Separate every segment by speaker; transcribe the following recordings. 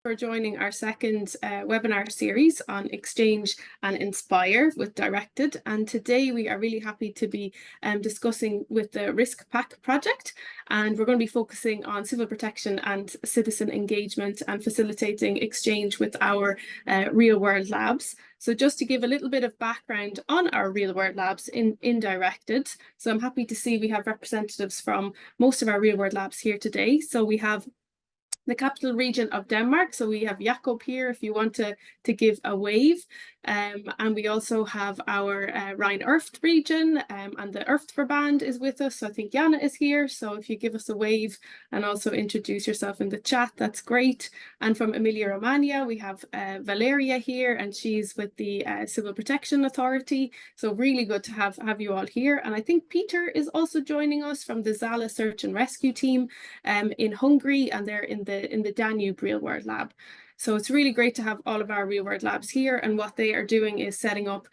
Speaker 1: For joining our second webinar series on Exchange and Inspire with Directed. And today we are really happy to be discussing with the RiskPacc project. And we're going to be focusing on civil protection and citizen engagement and facilitating exchange with our real world labs. So just to give a little bit of background on our real world labs in Directed. So I'm happy to see we have representatives from most of our real world labs here today. So we have the capital region of Denmark. So we have Jakub here if you want to give a wave. And we also have our Rhine-Erft region and the Erft Verband is with us. So I think Jana is here. So if you give us a wave and also introduce yourself in the chat, that's great. And from Emilia-Romagna, we have Valeria here and she's with the Civil Protection Authority. So really good to have you all here. And I think Peter is also joining us from the Zala Search and Rescue team in Hungary, and they're in the Danube Real World Lab. So it's really great to have all of our real world labs here, and what they are doing is setting up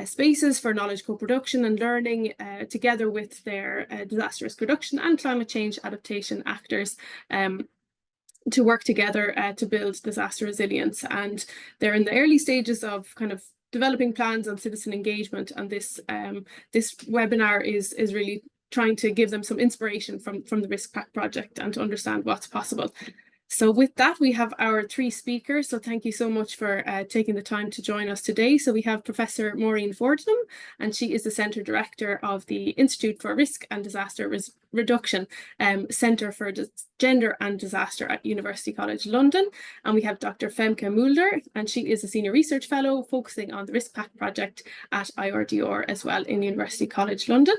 Speaker 1: spaces for knowledge co-production and learning together with their disaster risk reduction and climate change adaptation actors to work together to build disaster resilience. And they're in the early stages of kind of developing plans on citizen engagement, and this webinar is really trying to give them some inspiration from the RiskPacc project and to understand what's possible. So with that, we have our three speakers. So thank you so much for taking the time to join us today. So we have Professor Maureen Fordham, and she is the Centre Director of the Institute for Risk and Disaster Reduction, Centre for Gender and Disaster at University College London. And we have Dr. Femke Mulder, and she is a Senior Research Fellow focusing on the RiskPacc project at IRDR as well in University College London.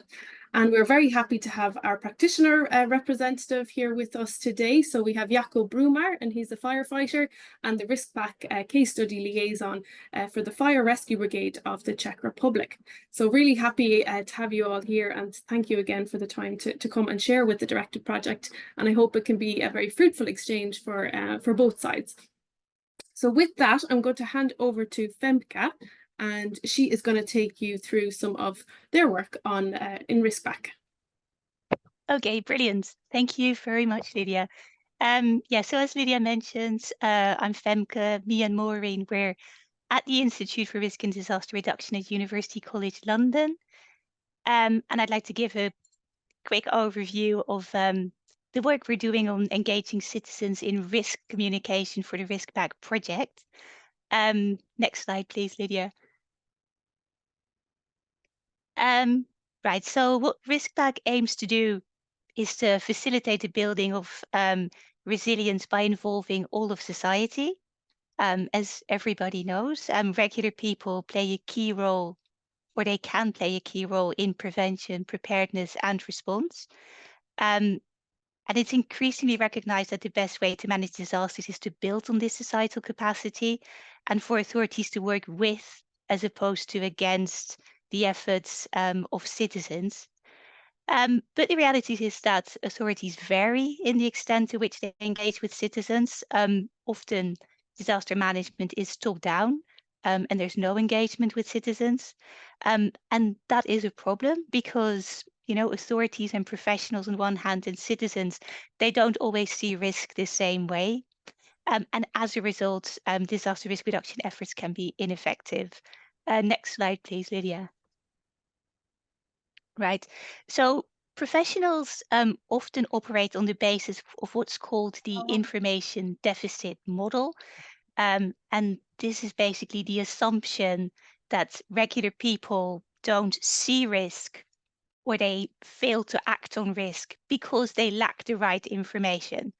Speaker 1: And we're very happy to have our practitioner representative here with us today. So we have Jakub Brumar, and he's a firefighter and the RiskPacc case study liaison for the Fire Rescue Brigade of the Czech Republic. So really happy to have you all here, and thank you again for the time to come and share with the Directed project. And I hope it can be a very fruitful exchange for both sides. So with that, I'm going to hand over to Femke, and she is going to take you through some of their work on in RiskPacc.
Speaker 2: Okay, brilliant. Thank you very much, Lydia. Yeah, so as Lydia mentioned, I'm Femke. Me and Maureen, we're at the Institute for Risk and Disaster Reduction at University College London. And I'd like to give a quick overview of the work we're doing on engaging citizens in risk communication for the RiskPacc project. Next slide, please, Lydia. Right, so what RiskPacc aims to do is to facilitate the building of resilience by involving all of society. As everybody knows, regular people play a key role, or they can play a key role in prevention, preparedness and response. And it's increasingly recognized that the best way to manage disasters is to build on this societal capacity and for authorities to work with as opposed to against the efforts of citizens. But the reality is that authorities vary in the extent to which they engage with citizens. Often disaster management is top-down and there's no engagement with citizens. And that is a problem because, you know, authorities and professionals on one hand and citizens, they don't always see risk the same way. And as a result, disaster risk reduction efforts can be ineffective. Next slide, please, Lydia. Right. So professionals often operate on the basis of what's called the information deficit model. And this is basically the assumption that regular people don't see risk or they fail to act on risk because they lack the right information.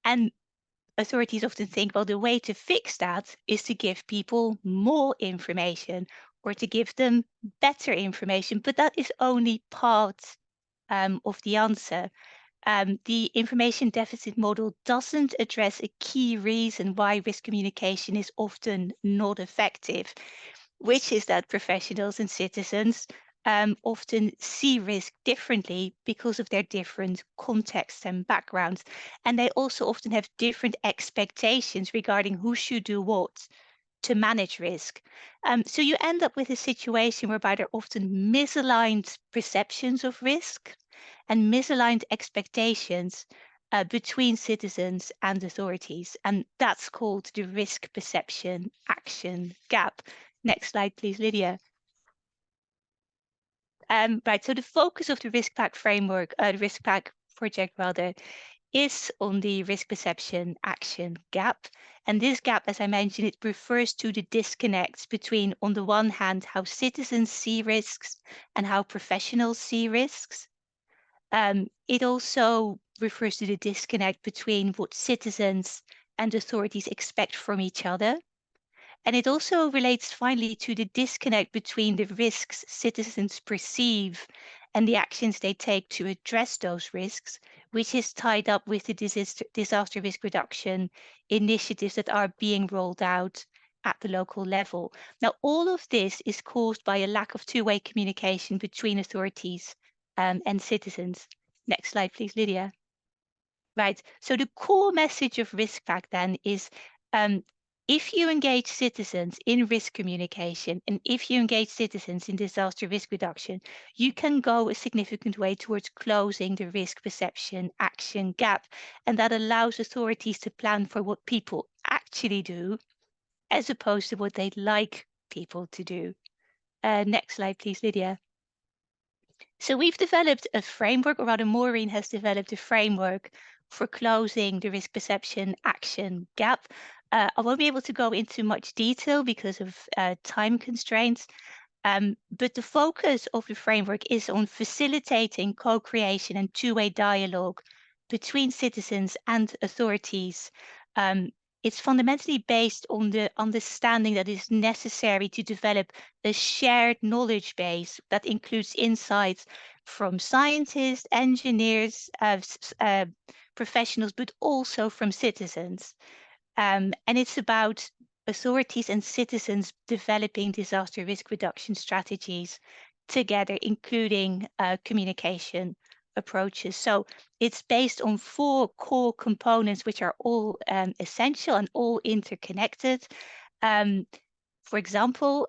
Speaker 2: And authorities often think, well, the way to fix that is to give people more information or to give them better information, but that is only part of the answer. The information deficit model doesn't address a key reason why risk communication is often not effective, which is that professionals and citizens often see risk differently because of their different contexts and backgrounds. And they also often have different expectations regarding who should do what to manage risk. So you end up with a situation whereby there are often misaligned perceptions of risk and misaligned expectations between citizens and authorities. And that's called the risk perception action gap. Next slide, please, Lydia. Right, so the focus of the RiskPacc framework, the RiskPacc project rather, is on the risk perception action gap. And this gap, as I mentioned, it refers to the disconnects between, on the one hand, how citizens see risks and how professionals see risks. It also refers to the disconnect between what citizens and authorities expect from each other. And it also relates finally to the disconnect between the risks citizens perceive and the actions they take to address those risks, which is tied up with the disaster risk reduction initiatives that are being rolled out at the local level. Now, all of this is caused by a lack of two-way communication between authorities and citizens. Next slide, please, Lydia. Right, so the core message of RiskPacc then is if you engage citizens in risk communication and if you engage citizens in disaster risk reduction, you can go a significant way towards closing the risk perception action gap. And that allows authorities to plan for what people actually do as opposed to what they'd like people to do. Next slide, please, Lydia. So we've developed a framework, or rather Maureen has developed a framework for closing the risk perception action gap. I won't be able to go into much detail because of time constraints, but the focus of the framework is on facilitating co-creation and two-way dialogue between citizens and authorities. It's fundamentally based on the understanding that is necessary to develop a shared knowledge base that includes insights from scientists, engineers, professionals, but also from citizens. And it's about authorities and citizens developing disaster risk reduction strategies together, including communication approaches. So it's based on 4 core components, which are all essential and all interconnected. For example,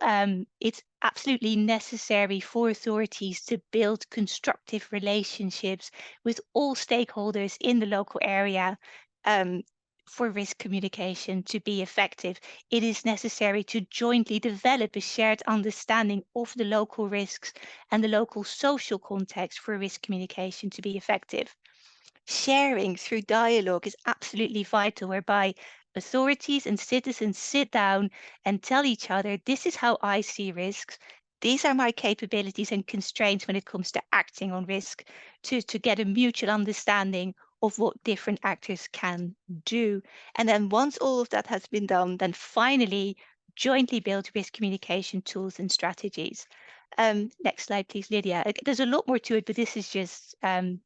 Speaker 2: it's absolutely necessary for authorities to build constructive relationships with all stakeholders in the local area. For risk communication to be effective, it is necessary to jointly develop a shared understanding of the local risks and the local social context for risk communication to be effective. Sharing through dialogue is absolutely vital, whereby authorities and citizens sit down and tell each other, this is how I see risks. These are my capabilities and constraints when it comes to acting on risk, to get a mutual understanding of what different actors can do. And then once all of that has been done, then finally jointly build risk communication tools and strategies. Next slide, please, Lydia. There's a lot more to it, but this is just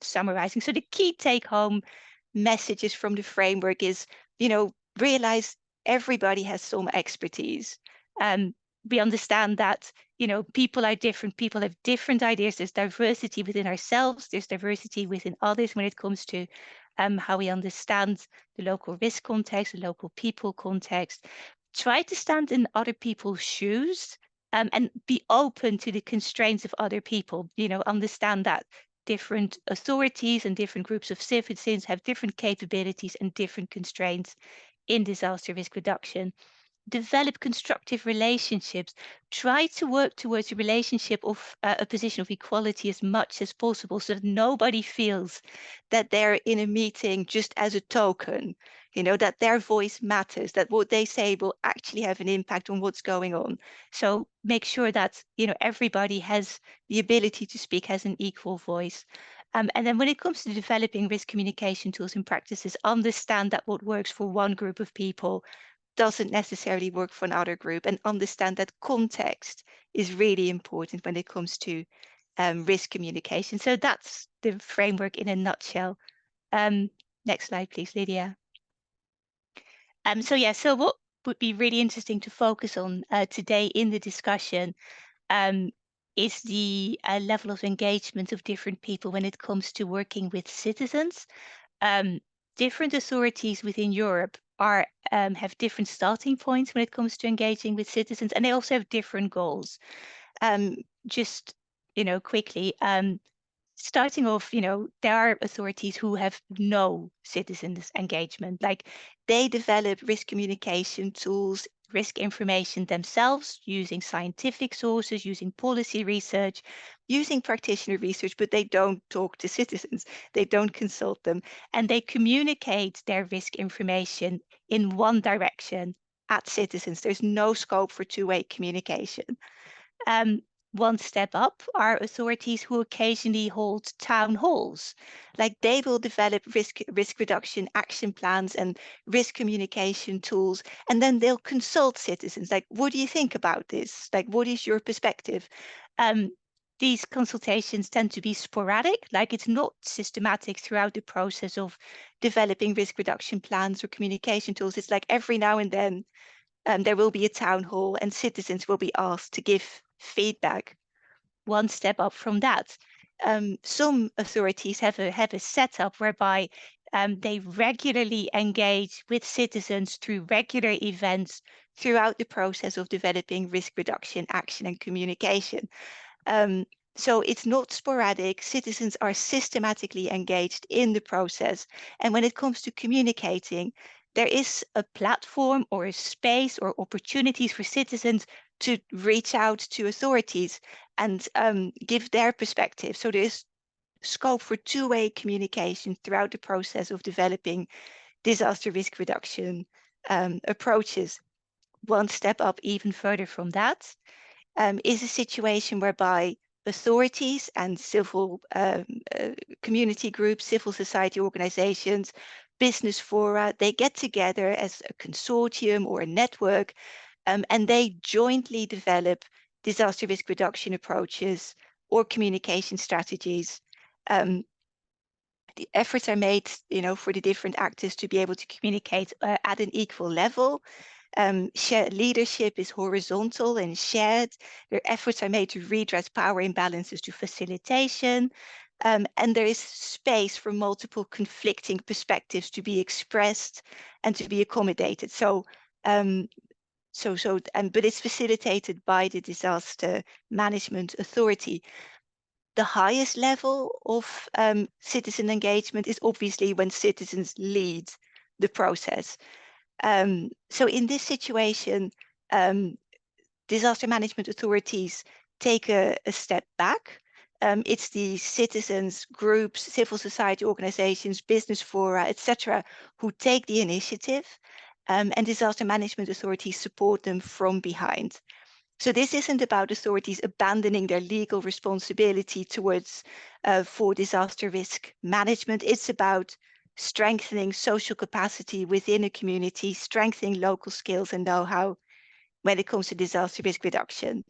Speaker 2: summarizing. So the key take-home messages from the framework is, realize everybody has some expertise. We understand that, people are different. People have different ideas. There's diversity within ourselves. There's diversity within others when it comes to how we understand the local risk context, the local people context. Try to stand in other people's shoes and be open to the constraints of other people. Understand that different authorities and different groups of citizens have different capabilities and different constraints in disaster risk reduction. Develop constructive relationships. Try to work towards a relationship of a position of equality as much as possible, so that nobody feels that they're in a meeting just as a token, that their voice matters, that what they say will actually have an impact on what's going on. So make sure that, everybody has the ability to speak, has an equal voice. And then when it comes to developing risk communication tools and practices, understand that what works for one group of people doesn't necessarily work for another group, and understand that context is really important when it comes to risk communication. So that's the framework in a nutshell. Next slide, please, Lydia. So what would be really interesting to focus on today in the discussion is the level of engagement of different people when it comes to working with citizens. Different authorities within Europe have different starting points when it comes to engaging with citizens, and they also have different goals. Just quickly, starting off, there are authorities who have no citizens engagement. Like they develop risk communication tools, risk information themselves, using scientific sources, using policy research, using practitioner research, but they don't talk to citizens. They don't consult them, and they communicate their risk information in one direction at citizens. There's no scope for two-way communication. One step up are authorities who occasionally hold town halls. Like they will develop risk reduction action plans and risk communication tools, and then they'll consult citizens. Like, what do you think about this? Like, what is your perspective? These consultations tend to be sporadic, like it's not systematic throughout the process of developing risk reduction plans or communication tools. It's like every now and then there will be a town hall and citizens will be asked to give feedback. One step up from that, some authorities have a setup whereby they regularly engage with citizens through regular events throughout the process of developing risk reduction action and communication. So it's not sporadic. Citizens are systematically engaged in the process. And when it comes to communicating, there is a platform or a space or opportunities for citizens to reach out to authorities and give their perspective. So there is scope for two-way communication throughout the process of developing disaster risk reduction approaches. One step up even further from that is a situation whereby authorities and civil community groups, civil society organizations, business fora, they get together as a consortium or a network, and they jointly develop disaster risk reduction approaches or communication strategies. The efforts are made, for the different actors to be able to communicate at an equal level. Shared leadership is horizontal and shared. Their efforts are made to redress power imbalances to facilitation. And there is space for multiple conflicting perspectives to be expressed and to be accommodated. But it's facilitated by the disaster management authority. The highest level of citizen engagement is obviously when citizens lead the process. So in this situation, disaster management authorities take a step back. It's the citizens, groups, civil society organizations, business fora, etc., who take the initiative, and disaster management authorities support them from behind. So this isn't about authorities abandoning their legal responsibility towards for disaster risk management. It's about strengthening social capacity within a community, strengthening local skills and know-how when it comes to disaster risk reduction.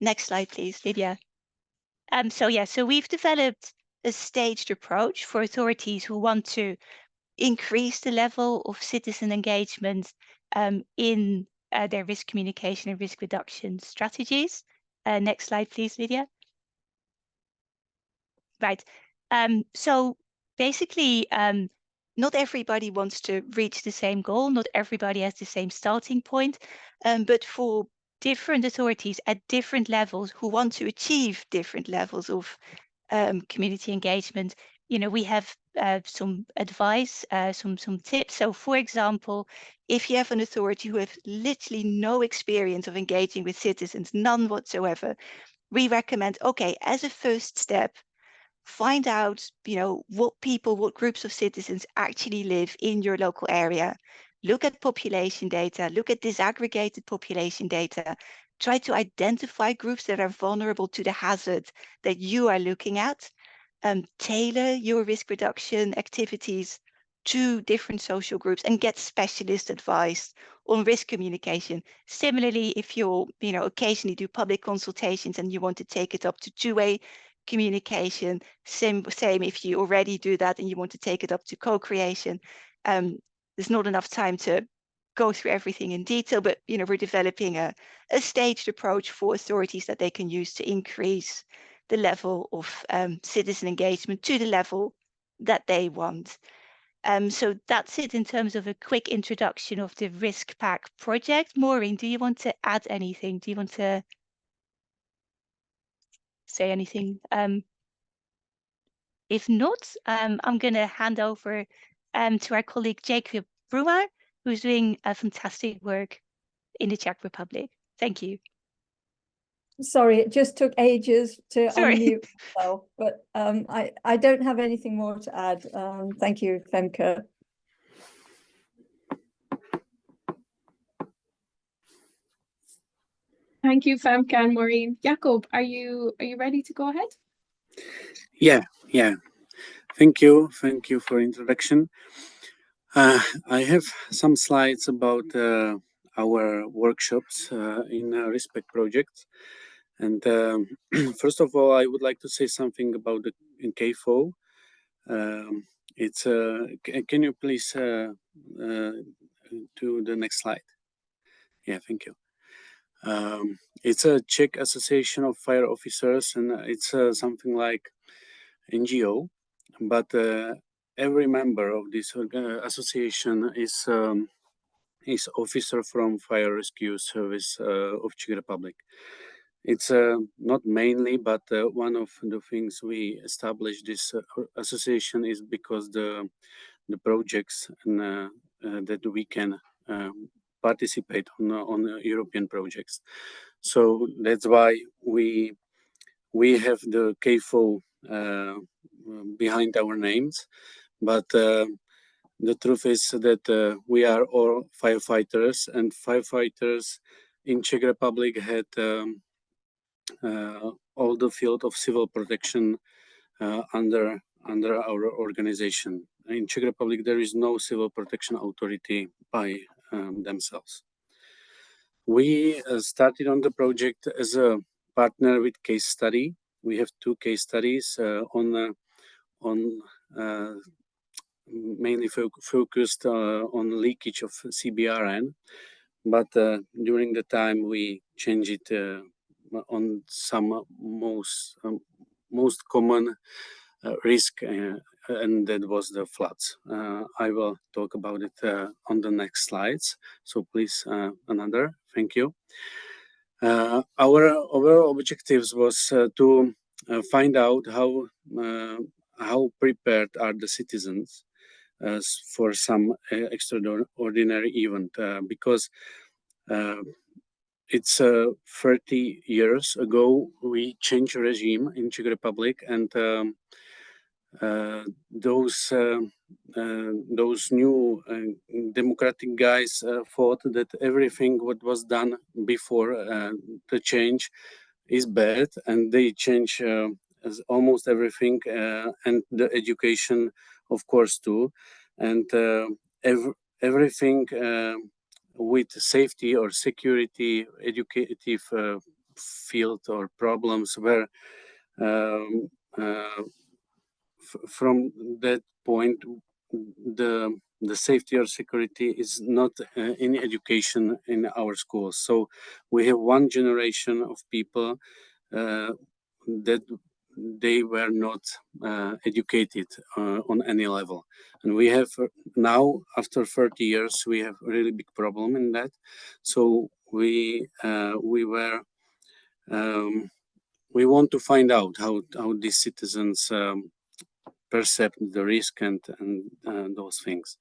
Speaker 2: Next slide, please, Lydia. So we've developed a staged approach for authorities who want to increase the level of citizen engagement in their risk communication and risk reduction strategies. Next slide, please, Lydia. Right. So basically, not everybody wants to reach the same goal. Not everybody has the same starting point. But for different authorities at different levels who want to achieve different levels of community engagement, we have some advice, some tips. So for example, if you have an authority who have literally no experience of engaging with citizens, none whatsoever, we recommend, okay, as a first step, find out, what groups of citizens actually live in your local area. Look at population data, look at disaggregated population data, try to identify groups that are vulnerable to the hazard that you are looking at, tailor your risk reduction activities to different social groups and get specialist advice on risk communication. Similarly, if you'll, occasionally do public consultations and you want to take it up to two-way communication, same if you already do that and you want to take it up to co-creation. There's not enough time to go through everything in detail, but we're developing a staged approach for authorities that they can use to increase the level of citizen engagement to the level that they want. So that's it in terms of a quick introduction of the RiskPacc project. Maureen, do you want to add anything? Do you want to? say anything. If not, I'm going to hand over to our colleague Jakub Brumar, who's doing a fantastic work in the Czech Republic. Thank you.
Speaker 3: Sorry, it just took ages to
Speaker 2: Sorry.
Speaker 3: unmute myself, but I don't have anything more to add. Thank you, Femke.
Speaker 1: Thank you, Femke and Maureen. Jakub, are you ready to go ahead?
Speaker 4: Yeah. Thank you for introduction. I have some slides about our workshops in RiskPacc project. And first of all, I would like to say something about the CAFO. Can you please do the next slide? Yeah, thank you. It's a Czech Association of Fire Officers, and it's something like NGO, but every member of this association is officer from Fire Rescue Service of Czech Republic. It's not mainly, but one of the things we established this association is because the projects that we can participate on European projects. So that's why we have the CAFO behind our names, but the truth is that we are all firefighters, and firefighters in Czech Republic had all the field of civil protection under our organization. In Czech Republic, there is no civil protection authority by themselves. We started on the project as a partner with case study. We have 2 case studies on mainly focused on leakage of CBRN, but during the time we changed it on some most common risk, and that was the floods. I will talk about it on the next slides. So please, another. Thank you. Our objectives was to find out how prepared are the citizens for some extraordinary event, because it's 30 years ago we changed regime in Czech Republic, and those new democratic guys thought that everything what was done before the change is bad, and they change almost everything, and the education, of course, too, and everything with safety or security, educative field or problems were from that point, the safety or security is not in education in our schools. So we have one generation of people that they were not educated on any level. And we have now, after 30 years, we have a really big problem in that. So we want to find out how these citizens perceive the risk and those things.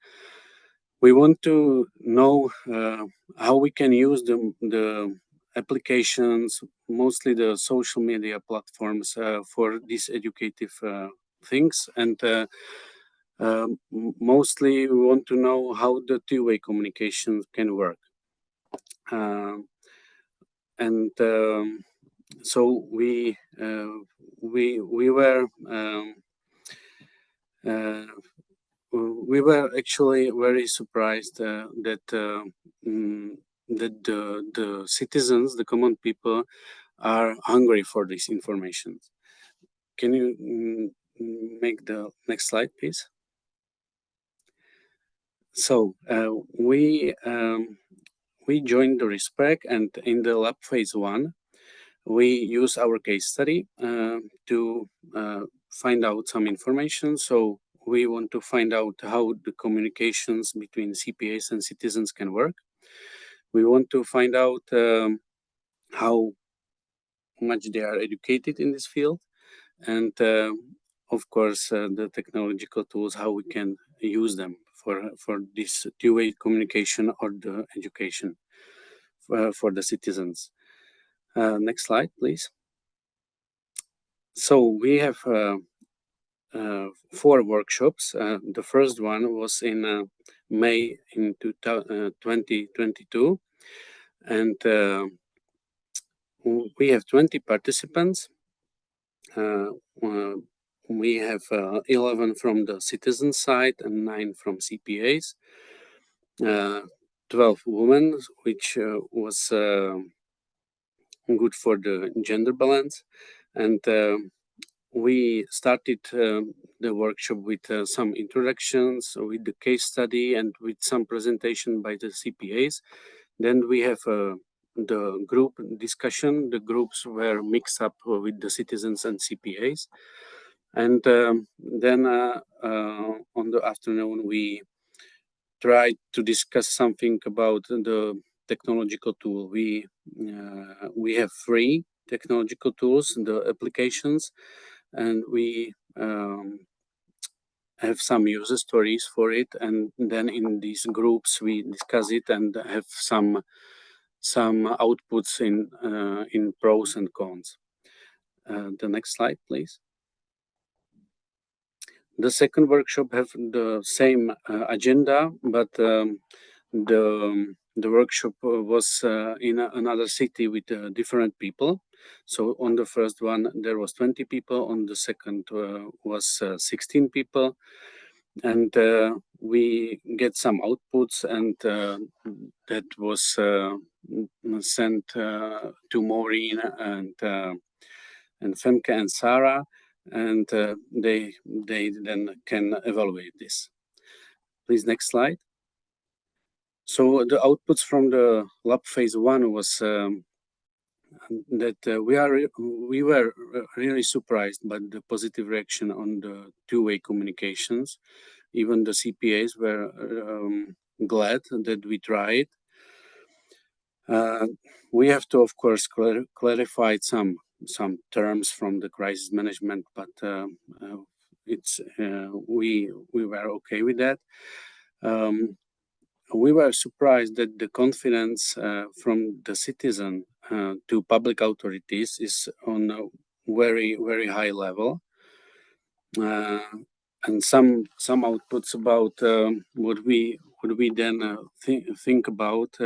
Speaker 4: We want to know how we can use the applications, mostly the social media platforms, for these educative things, and mostly we want to know how the two-way communication can work. So we were actually very surprised that the citizens, the common people, are hungry for this information. Can you make the next slide, please? So we joined the RiskPacc, and in the lab phase 1, we use our case study to find out some information. So we want to find out how the communications between CPAs and citizens can work. We want to find out how much they are educated in this field, and of course the technological tools, how we can use them for this two-way communication or the education for the citizens. Next slide, please. So we have 4 workshops. The first one was in May in 2022, and we have 20 participants. We have 11 from the citizen side and 9 from CPAs. 12 women, which was good for the gender balance, and we started the workshop with some introductions, with the case study, and with some presentation by the CPAs. Then we have the group discussion. The groups were mixed up with the citizens and CPAs. And then on the afternoon, we tried to discuss something about the technological tool. We have 3 technological tools, the applications, and we have some user stories for it, and then in these groups we discuss it and have some outputs in pros and cons. The next slide, please. The second workshop have the same agenda, but the workshop was in another city with different people. So on the first one there was 20 people, on the second was 16 people, and we get some outputs, and that was sent to Maureen and Femke and Sarah, and they then can evaluate this. Please, next slide. So the outputs from the lab phase 1 was that we were really surprised by the positive reaction on the two-way communications. Even the CPAs were glad that we tried. We have to, of course, clarify some terms from the crisis management, but it's we were okay with that. We were surprised that the confidence from the citizen to public authorities is on a very, very high level. And some outputs about what we then think about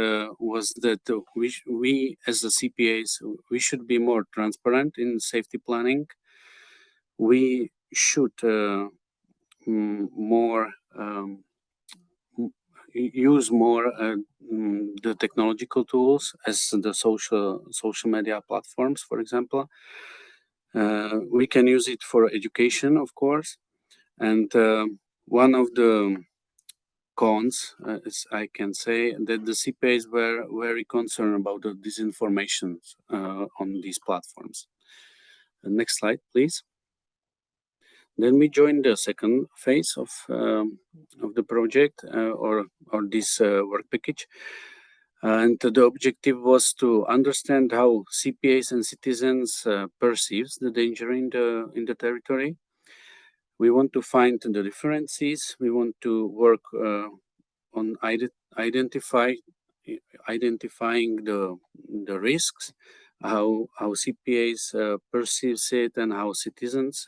Speaker 4: was that we as the CPAs, we should be more transparent in safety planning. We should use more the technological tools as the social media platforms, for example. We can use it for education, of course, and one of the cons, as I can say, that the CPAs were very concerned about the disinformation on these platforms. Next slide, please. Then we joined the second phase of the project or this work package, and the objective was to understand how CPAs and citizens perceives the danger in the territory. We want to find the differences. We want to work on identifying the risks, how CPAs perceives it, and how citizens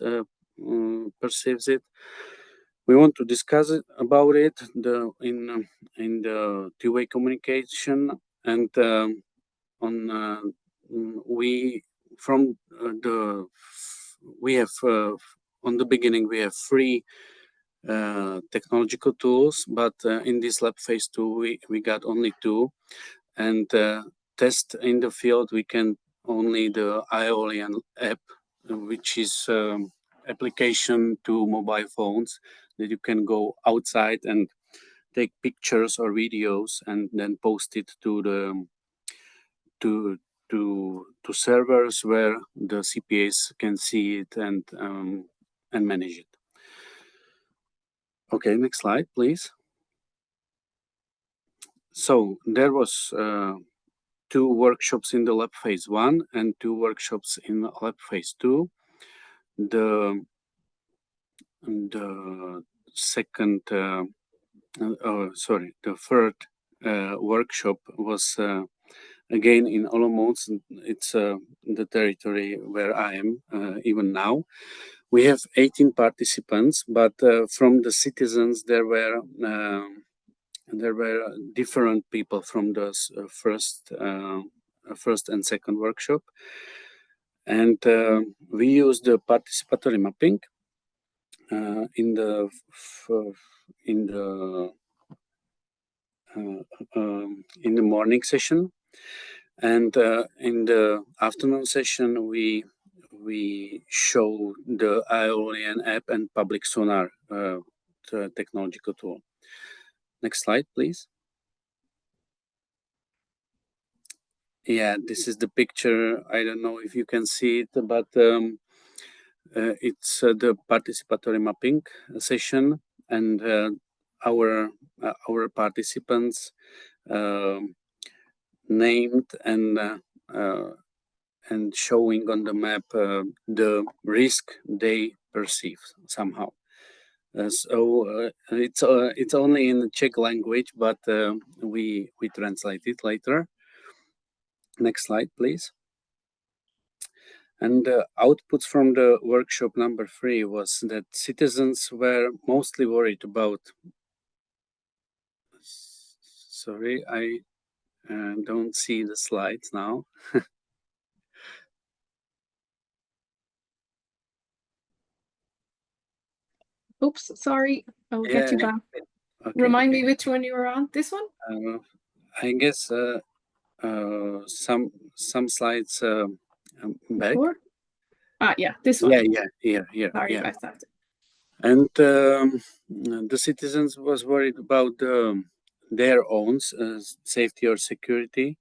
Speaker 4: perceives it. We want to discuss about it in the two-way communication, and on the beginning we have 3 technological tools, but in this lab phase 2 we got only 2, and test in the field we can only the Aeolian app, which is application to mobile phones that you can go outside and take pictures or videos and then post it to the to servers where the CPAs can see it and manage it. Okay, next slide, please. So there was 2 workshops in the lab phase 1 and 2 workshops in lab phase 2. The second, the third workshop was again in Olomouc. It's the territory where I am even now. We have 18 participants, but from the citizens there were different people from the first and second workshop, and we used the participatory mapping in the morning session, and in the afternoon session we show the Aeolian app and public sonar the technological tool. Next slide, please. Yeah, this is the picture. I don't know if you can see it, but it's the participatory mapping session, and our participants named and showing on the map the risk they perceive somehow. So it's only in the Czech language, but we translate it later. Next slide, please. And the outputs from the workshop number 3 was that citizens were mostly worried about. Sorry, I don't see the slides now.
Speaker 1: Oops, sorry. I'll get you back.
Speaker 4: Okay,
Speaker 1: Remind me which one you were on. This one?
Speaker 4: I guess some slides back.
Speaker 1: Before? Yeah, this one.
Speaker 4: Yeah, here.
Speaker 1: Sorry
Speaker 4: Yeah.
Speaker 1: about that.
Speaker 4: And the citizens was worried about their own safety or security.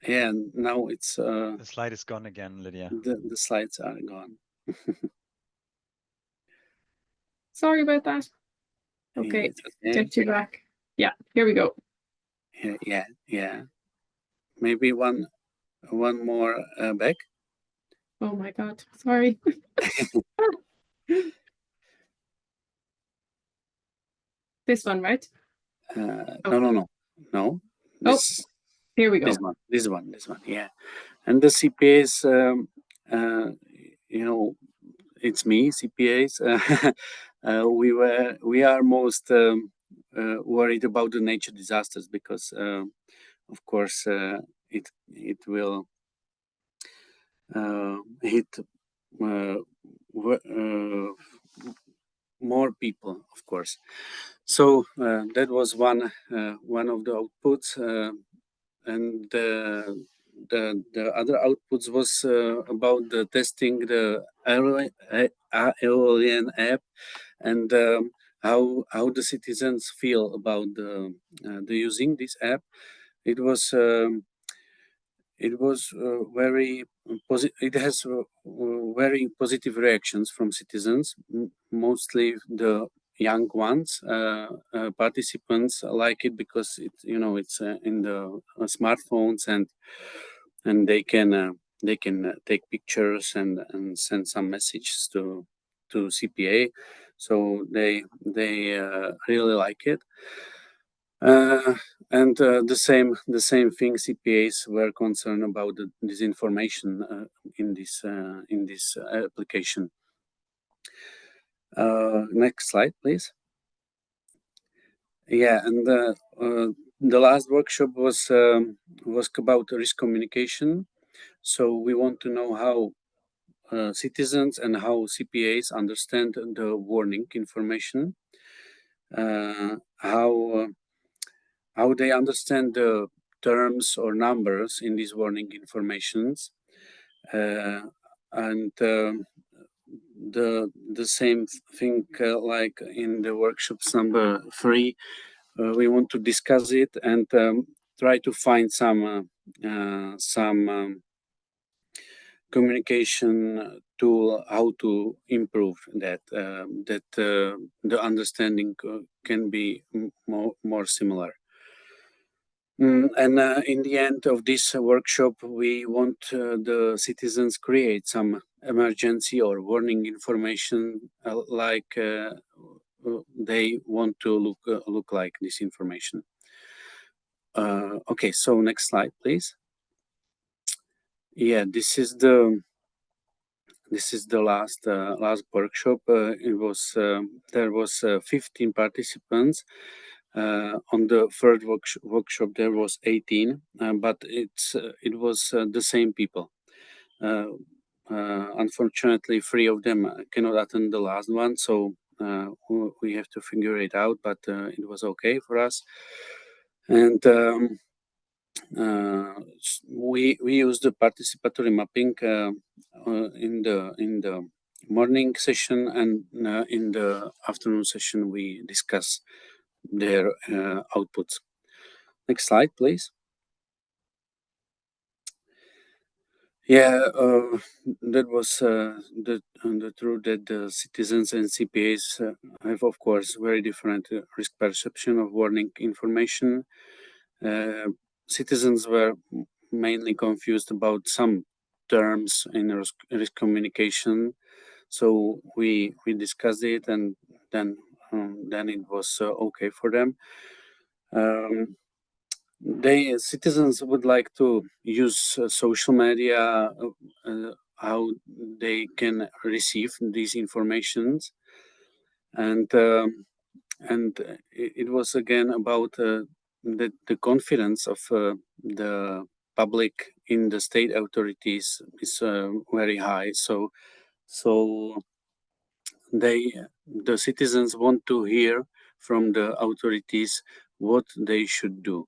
Speaker 4: Yeah, and now it's
Speaker 5: the slide is gone again, Lydia.
Speaker 4: The slides are gone.
Speaker 1: Sorry about that. Okay, get you back. Yeah, here we go.
Speaker 4: Yeah. Maybe one more back.
Speaker 1: Oh my God, sorry. This one, right?
Speaker 4: No. This,
Speaker 1: here we go.
Speaker 4: This one. Yeah, and the CPAs, it's me, CPAs. We are most worried about the nature disasters because, of course, it will hit more people, of course. So that was one of the outputs, and the other outputs was about the testing the Aeolian app and how the citizens feel about the using this app. It was very positive. It has very positive reactions from citizens, mostly the young ones. Participants like it because it's in the smartphones, and they can take pictures and send some messages to CPA, so they really like it. And the same thing. CPAs were concerned about the disinformation in this application. Next slide, please. Yeah, and the last workshop was about risk communication. So we want to know how citizens and how CPAs understand the warning information, how they understand the terms or numbers in these warning informations, and the same thing like in the workshops number 3. We want to discuss it and try to find some communication tool how to improve that the understanding can be more similar. And in the end of this workshop, we want the citizens create some emergency or warning information like they want to look like this information. Okay, so next slide, please. Yeah, this is the last workshop. It was there was 15 participants. On the third workshop there was 18, but it was the same people. Unfortunately, 3 of them cannot attend the last one, so we have to figure it out. But it was okay for us, and we used the participatory mapping in the morning session, and in the afternoon session we discuss their outputs. Next slide, please. Yeah, that was the truth that the citizens and CPAs have, of course, very different risk perception of warning information. Citizens were mainly confused about some terms in risk communication, so we discussed it, and then it was okay for them. Citizens would like to use social media, how they can receive these informations, and it was again about the confidence of the public in the state authorities is very high. So the citizens want to hear from the authorities what they should do.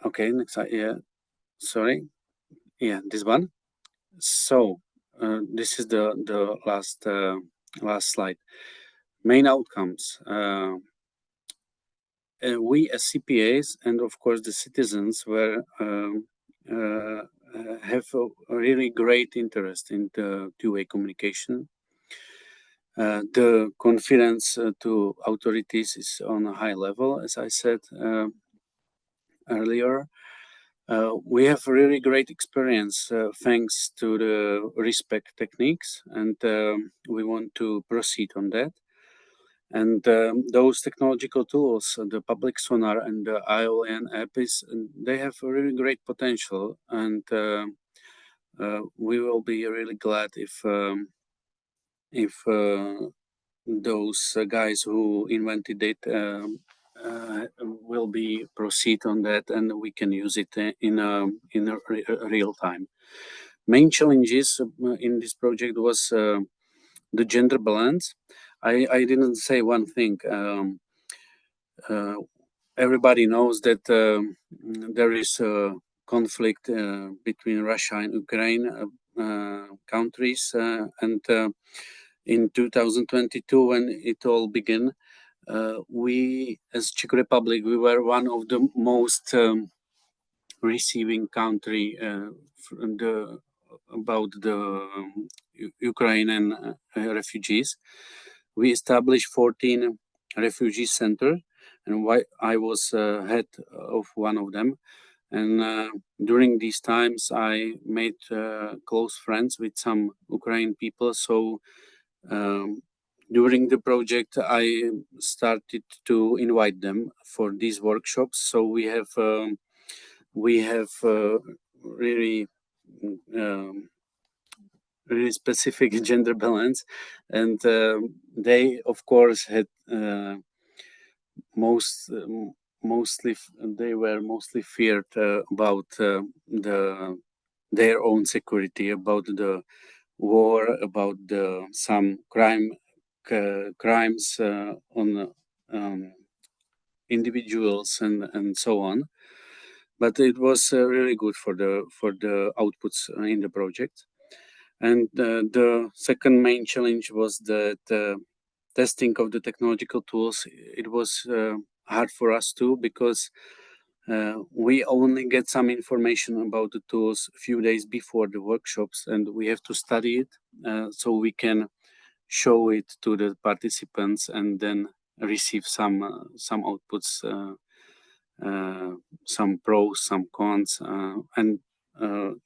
Speaker 4: Okay, next slide. Yeah, sorry. Yeah, this one. So this is the last slide. Main outcomes. We as CPAs and of course the citizens were have a really great interest in the two-way communication. The confidence to authorities is on a high level, as I said earlier. We have really great experience thanks to the RiskPacc techniques, and we want to proceed on that. And those technological tools, the public sonar and the ION app, they have a really great potential, and we will be really glad if those guys who invented it will be proceed on that, and we can use it in a real time. Main challenges in this project was the gender balance. I didn't say one thing. Everybody knows that there is a conflict between Russia and Ukraine countries, and in 2022, when it all began, we, as Czech Republic, we were one of the most receiving country about the Ukrainian refugees. We established 14 refugee centers, and I was head of one of them. And during these times, I made close friends with some Ukrainian people. So during the project, I started to invite them for these workshops. So we have really really specific gender balance, and they of course had they were mostly feared about their own security, about the war, about some crimes on individuals and so on. But it was really good for the outputs in the project. And the second main challenge was that testing of the technological tools. It was hard for us too, because we only get some information about the tools a few days before the workshops, and we have to study it so we can show it to the participants and then receive some outputs, some pros, some cons, and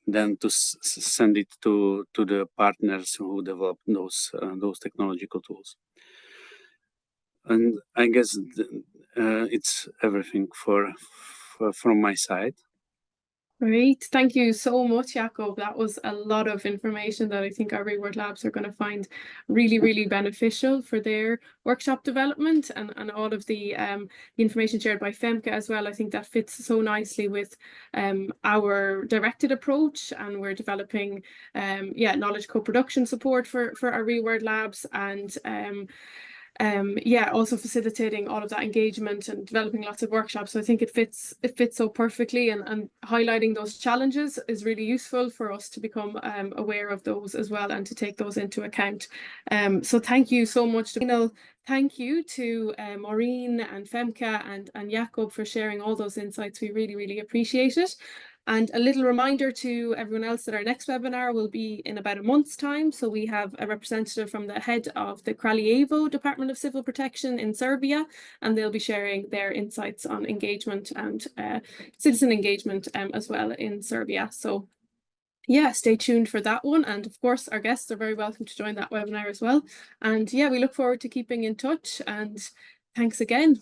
Speaker 4: then to send it to the partners who develop those technological tools. And I guess it's everything from my side.
Speaker 1: Great, thank you so much, Jakub. That was a lot of information that I think our Reword Labs are going to find really, really beneficial for their workshop development, and all of the information shared by Femke as well. I think that fits so nicely with our directed approach, and we're developing knowledge co-production support for our Reword Labs, and also facilitating all of that engagement and developing lots of workshops. So I think it fits so perfectly, and highlighting those challenges is really useful for us to become aware of those as well, and to take those into account. So thank you so much. Thank you to Maureen and Femke and Jakub for sharing all those insights. We really, really appreciate it. And a little reminder to everyone else that our next webinar will be in about a month's time. So we have a representative from the head of the Kraljevo Department of Civil Protection in Serbia, and they'll be sharing their insights on engagement and citizen engagement as well in Serbia. So yeah, stay tuned for that one. And of course, our guests are very welcome to join that webinar as well. And yeah, we look forward to keeping in touch, and thanks again.